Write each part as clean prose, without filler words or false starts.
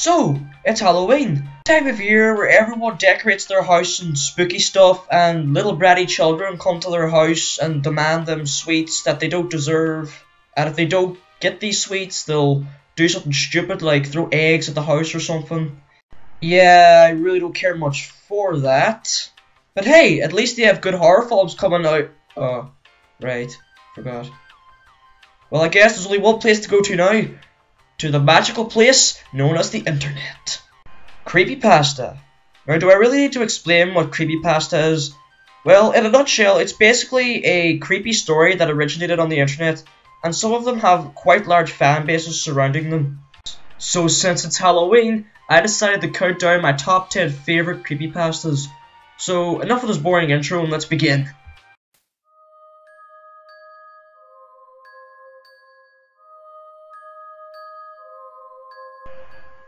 So, it's Halloween, time of year where everyone decorates their house and spooky stuff, and little bratty children come to their house and demand them sweets that they don't deserve, and if they don't get these sweets, they'll do something stupid like throw eggs at the house or something. Yeah, I really don't care much for that. But hey, at least they have good horror films coming out. Oh, right, forgot. Well, I guess there's only one place to go to now. To the magical place known as the internet. Creepypasta. Now, do I really need to explain what creepypasta is? Well, in a nutshell, it's basically a creepy story that originated on the internet, and some of them have quite large fan bases surrounding them. So since it's Halloween, I decided to count down my top 10 favourite creepypastas. So enough of this boring intro and let's begin.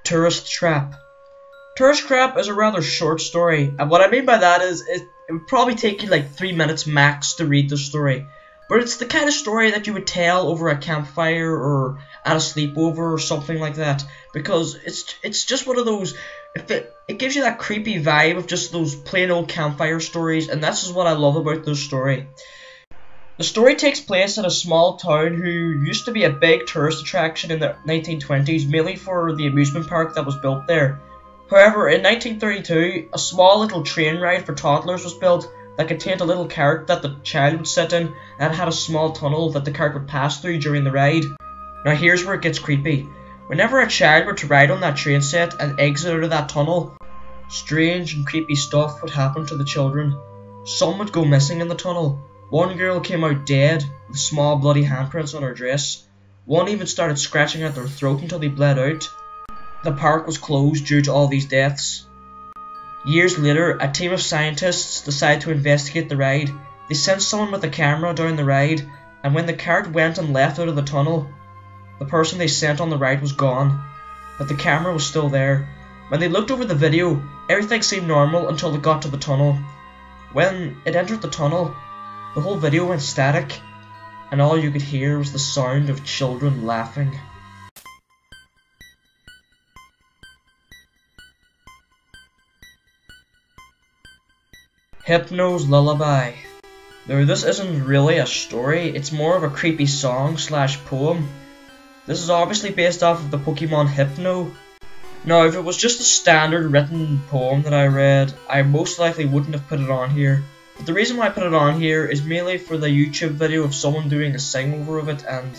Tourist Trap. Tourist Trap is a rather short story, and what I mean by that is it would probably take you like 3 minutes max to read the story. But it's the kind of story that you would tell over a campfire or at a sleepover or something like that, because it's just one of those. It gives you that creepy vibe of just those plain old campfire stories, and that's just what I love about this story. The story takes place in a small town who used to be a big tourist attraction in the 1920s, mainly for the amusement park that was built there. However, in 1932, a small little train ride for toddlers was built that contained a little cart that the child would sit in, and had a small tunnel that the cart would pass through during the ride. Now here's where it gets creepy. Whenever a child were to ride on that train set and exit out of that tunnel, strange and creepy stuff would happen to the children. Some would go missing in the tunnel. One girl came out dead, with small bloody handprints on her dress. One even started scratching at their throat until they bled out. The park was closed due to all these deaths. Years later, a team of scientists decided to investigate the ride. They sent someone with a camera down the ride, and when the cart went and left out of the tunnel, the person they sent on the ride was gone, but the camera was still there. When they looked over the video, everything seemed normal until it got to the tunnel. When it entered the tunnel, the whole video went static, and all you could hear was the sound of children laughing. Hypnos Lullaby. Now, this isn't really a story, it's more of a creepy song / poem. This is obviously based off of the Pokemon Hypno. Now, if it was just a standard written poem that I read, I most likely wouldn't have put it on here. But the reason why I put it on here is mainly for the YouTube video of someone doing a sing-over of it, and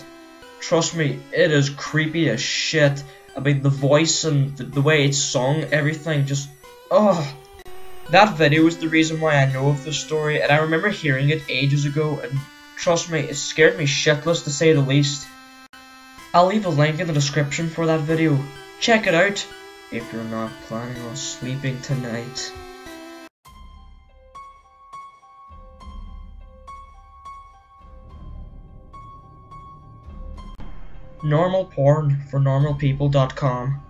trust me, it is creepy as shit. I mean, the voice and the way it's sung, everything just... oh. That video is the reason why I know of this story, and I remember hearing it ages ago, and trust me, it scared me shitless to say the least. I'll leave a link in the description for that video. Check it out if you're not planning on sleeping tonight. Normal porn for normalpeople.com.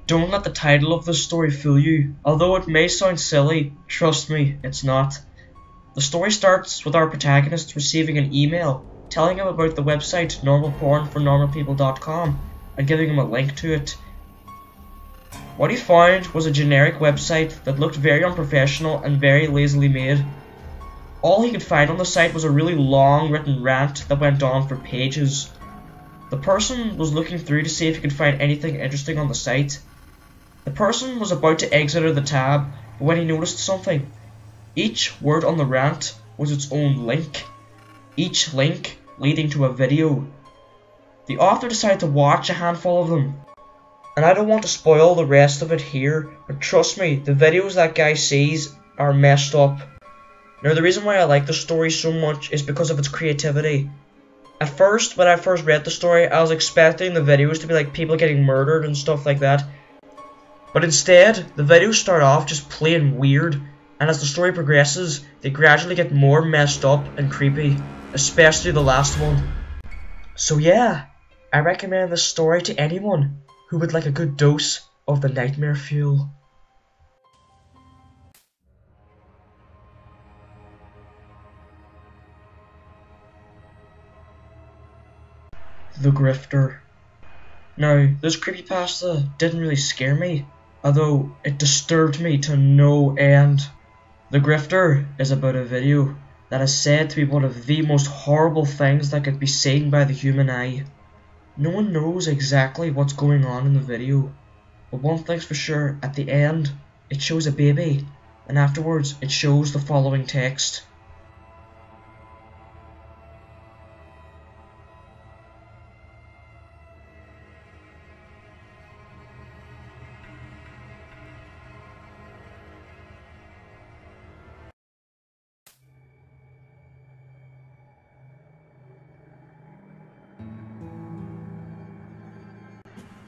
Don't let the title of this story fool you. Although it may sound silly, trust me, it's not. The story starts with our protagonist receiving an email telling him about the website normalpornfornormalpeople.com and giving him a link to it. What he found was a generic website that looked very unprofessional and very lazily made. All he could find on the site was a really long written rant that went on for pages. The person was looking through to see if he could find anything interesting on the site. The person was about to exit out of the tab, but when he noticed something, each word on the rant was its own link, each link leading to a video. The author decided to watch a handful of them, and I don't want to spoil the rest of it here, but trust me, the videos that guy sees are messed up. Now, the reason why I like the story so much is because of its creativity. At first, when I first read the story, I was expecting the videos to be like people getting murdered and stuff like that. But instead, the videos start off just plain weird, and as the story progresses, they gradually get more messed up and creepy, especially the last one. So yeah, I recommend this story to anyone who would like a good dose of the nightmare fuel. The Grifter. Now, this creepypasta didn't really scare me, although it disturbed me to no end. The Grifter is about a video that is said to be one of the most horrible things that could be seen by the human eye. No one knows exactly what's going on in the video, but one thing's for sure, at the end, it shows a baby, and afterwards it shows the following text.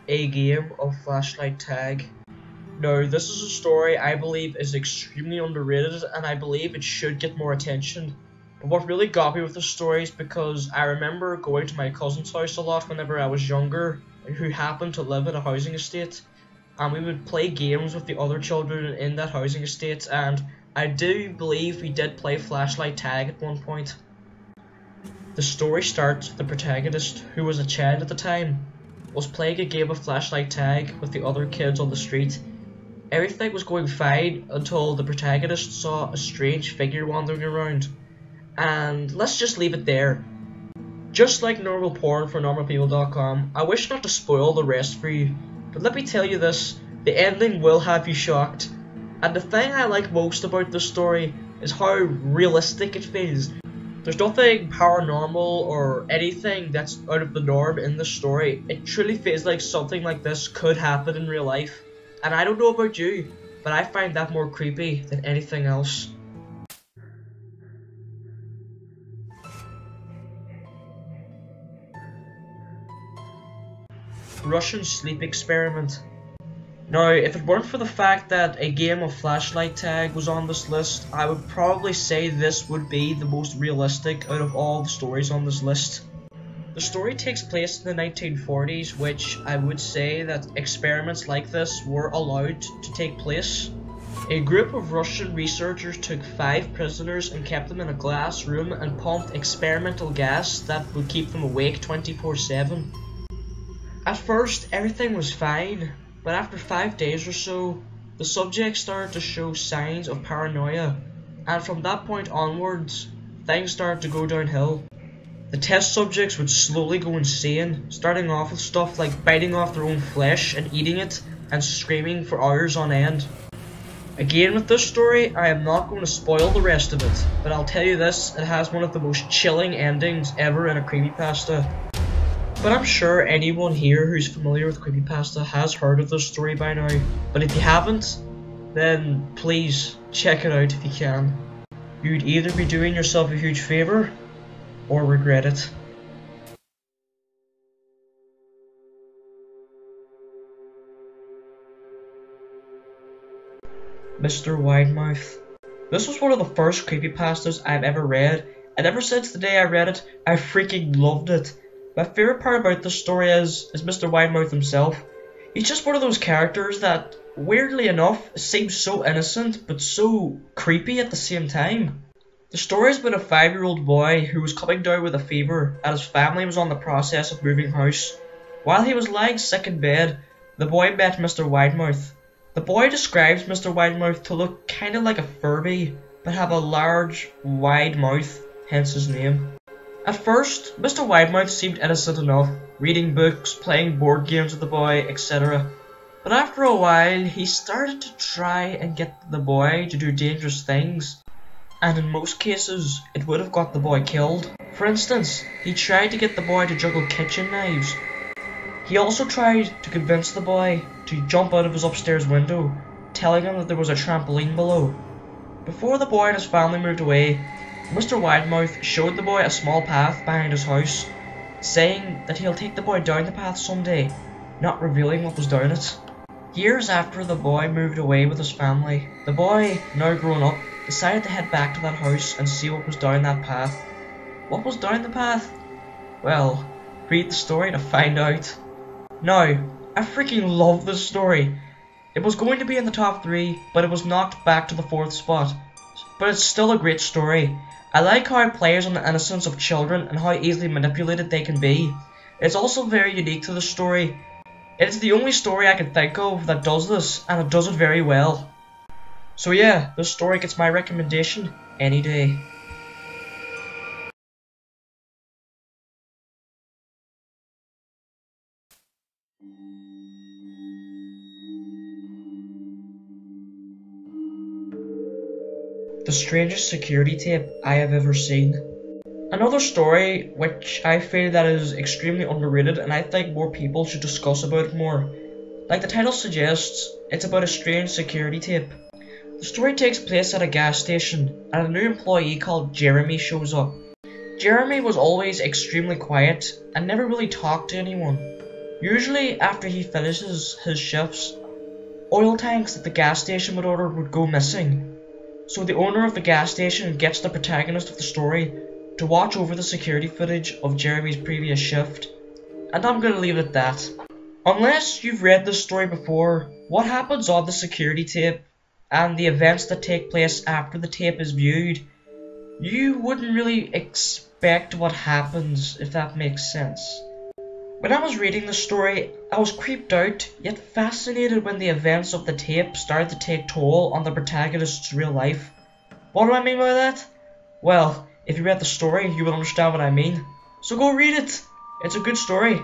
A game of flashlight tag. Now, this is a story I believe is extremely underrated, and I believe it should get more attention. But what really got me with the story is because I remember going to my cousin's house a lot whenever I was younger, who happened to live in a housing estate, and we would play games with the other children in that housing estate, and I do believe we did play flashlight tag at one point. The story starts with the protagonist, who was a child at the time, was playing a game of flashlight tag with the other kids on the street. Everything was going fine until the protagonist saw a strange figure wandering around. And let's just leave it there. Just like normal porn for normalpeople.com, I wish not to spoil the rest for you, but let me tell you this, the ending will have you shocked. And the thing I like most about this story is how realistic it feels. There's nothing paranormal or anything that's out of the norm in the story. It truly feels like something like this could happen in real life. And I don't know about you, but I find that more creepy than anything else. Russian sleep experiment. Now, if it weren't for the fact that a game of flashlight tag was on this list, I would probably say this would be the most realistic out of all the stories on this list. The story takes place in the 1940s, which I would say that experiments like this were allowed to take place. A group of Russian researchers took 5 prisoners and kept them in a glass room and pumped experimental gas that would keep them awake 24/7. At first, everything was fine. But after 5 days or so, the subjects started to show signs of paranoia, and from that point onwards, things started to go downhill. The test subjects would slowly go insane, starting off with stuff like biting off their own flesh and eating it, and screaming for hours on end. Again with this story, I am not going to spoil the rest of it, but I'll tell you this, it has one of the most chilling endings ever in a creepypasta. But I'm sure anyone here who's familiar with creepypasta has heard of this story by now. But if you haven't, then please check it out if you can. You'd either be doing yourself a huge favour, or regret it. Mr. Widemouth. This was one of the first creepypastas I've ever read, and ever since the day I read it, I freaking loved it. My favourite part about this story is Mr. Widemouth himself. He's just one of those characters that, weirdly enough, seems so innocent but so creepy at the same time. The story is about a 5-year-old boy who was coming down with a fever and his family was on the process of moving house. While he was lying sick in bed, the boy met Mr. Widemouth. The boy describes Mr. Widemouth to look kinda like a Furby, but have a large, wide mouth, hence his name. At first, Mr. Widemouth seemed innocent enough, reading books, playing board games with the boy, etc. But after a while, he started to try and get the boy to do dangerous things, and in most cases, it would have got the boy killed. For instance, he tried to get the boy to juggle kitchen knives. He also tried to convince the boy to jump out of his upstairs window, telling him that there was a trampoline below. Before the boy and his family moved away, Mr. Widemouth showed the boy a small path behind his house, saying that he'll take the boy down the path someday, not revealing what was down it. Years after the boy moved away with his family, the boy, now grown up, decided to head back to that house and see what was down that path. What was down the path? Well, read the story to find out. Now, I freaking love this story. It was going to be in the top 3, but it was knocked back to the 4th spot. But it's still a great story. I like how it plays on the innocence of children and how easily manipulated they can be. It's also very unique to the story, It's the only story I can think of that does this, and it does it very well. So yeah, this story gets my recommendation any day. The strangest security tape I have ever seen. Another story which I feel that is extremely underrated, and I think more people should discuss about it more. Like the title suggests, it's about a strange security tape. The story takes place at a gas station, and a new employee called Jeremy shows up. Jeremy was always extremely quiet and never really talked to anyone. Usually after he finishes his shifts, oil tanks at the gas station would go missing. So the owner of the gas station gets the protagonist of the story to watch over the security footage of Jeremy's previous shift. And I'm gonna leave it at that. Unless you've read this story before, what happens on the security tape and the events that take place after the tape is viewed, you wouldn't really expect what happens, if that makes sense. When I was reading the story, I was creeped out, yet fascinated when the events of the tape started to take toll on the protagonist's real life. What do I mean by that? Well, if you read the story, you will understand what I mean. So go read it! It's a good story.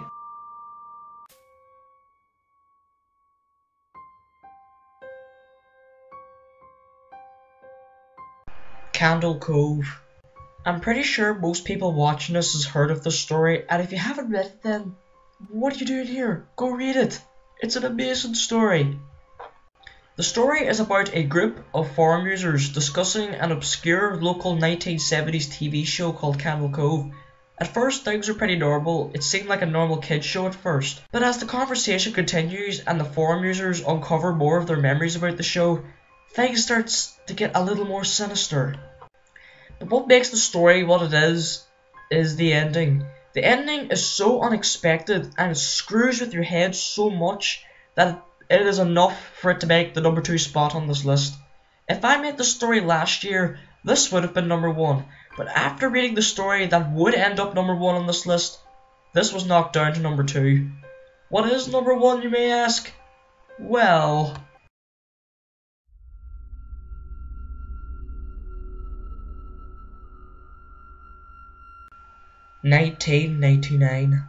Candle Cove. I'm pretty sure most people watching this has heard of this story, and if you haven't read it then, what are you doing here? Go read it! It's an amazing story. The story is about a group of forum users discussing an obscure local 1970s TV show called Candle Cove. At first things are pretty normal, it seemed like a normal kids show at first, but as the conversation continues and the forum users uncover more of their memories about the show, things starts to get a little more sinister. But what makes the story what it is the ending. The ending is so unexpected and it screws with your head so much that it is enough for it to make the number 2 spot on this list. If I made the story last year, this would have been number 1, but after reading the story that would end up number 1 on this list, this was knocked down to number 2. What is number 1, you may ask? Well, "1999".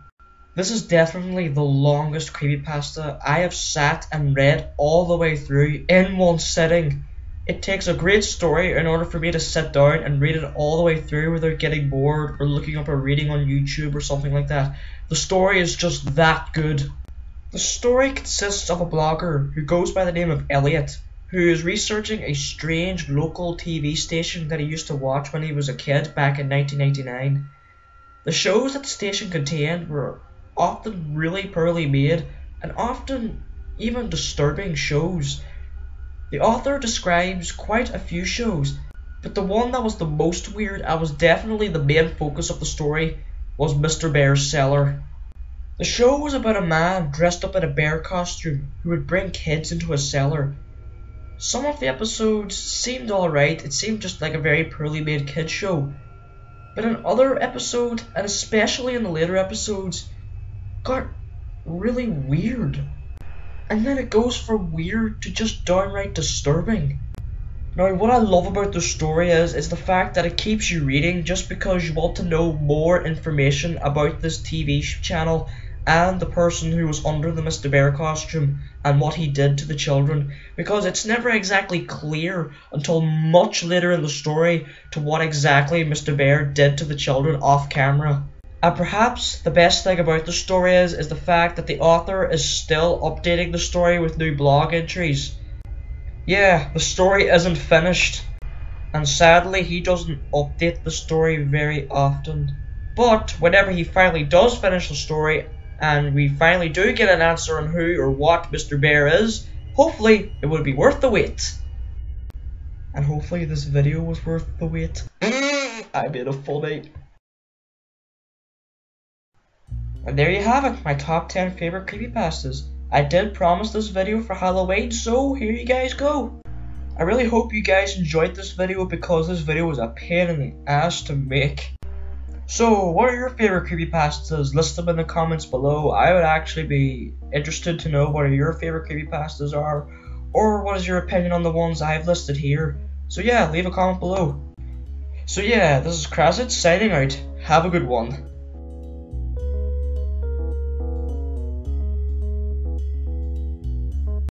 This is definitely the longest creepypasta I have sat and read all the way through in one sitting. It takes a great story in order for me to sit down and read it all the way through without getting bored or looking up a reading on YouTube or something like that. The story is just that good. The story consists of a blogger who goes by the name of Elliot, who is researching a strange local TV station that he used to watch when he was a kid back in 1999. The shows that the station contained were often really poorly made and often even disturbing shows. The author describes quite a few shows, but the one that was the most weird and was definitely the main focus of the story was Mr. Bear's Cellar. The show was about a man dressed up in a bear costume who would bring kids into his cellar. Some of the episodes seemed alright, it seemed just like a very poorly made kids show. But in other episodes, and especially in the later episodes, got really weird. And then it goes from weird to just downright disturbing. Now what I love about the story is the fact that it keeps you reading just because you want to know more information about this TV channel and the person who was under the Mr. Bear costume and what he did to the children, because it's never exactly clear until much later in the story to what exactly Mr. Bear did to the children off camera. And perhaps the best thing about the story is the fact that the author is still updating the story with new blog entries. Yeah, the story isn't finished, and sadly he doesn't update the story very often. But whenever he finally does finish the story, and we finally do get an answer on who or what Mr. Bear is, hopefully it will be worth the wait. And hopefully this video was worth the wait. I made a funny. And there you have it, my top 10 favourite creepypastas. I did promise this video for Halloween, so here you guys go. I really hope you guys enjoyed this video because this video was a pain in the ass to make. So, what are your favorite creepypastas? List them in the comments below. I would actually be interested to know what your favorite creepypastas are, or what is your opinion on the ones I've listed here. So yeah, leave a comment below. So yeah, this is crazt signing out. Have a good one.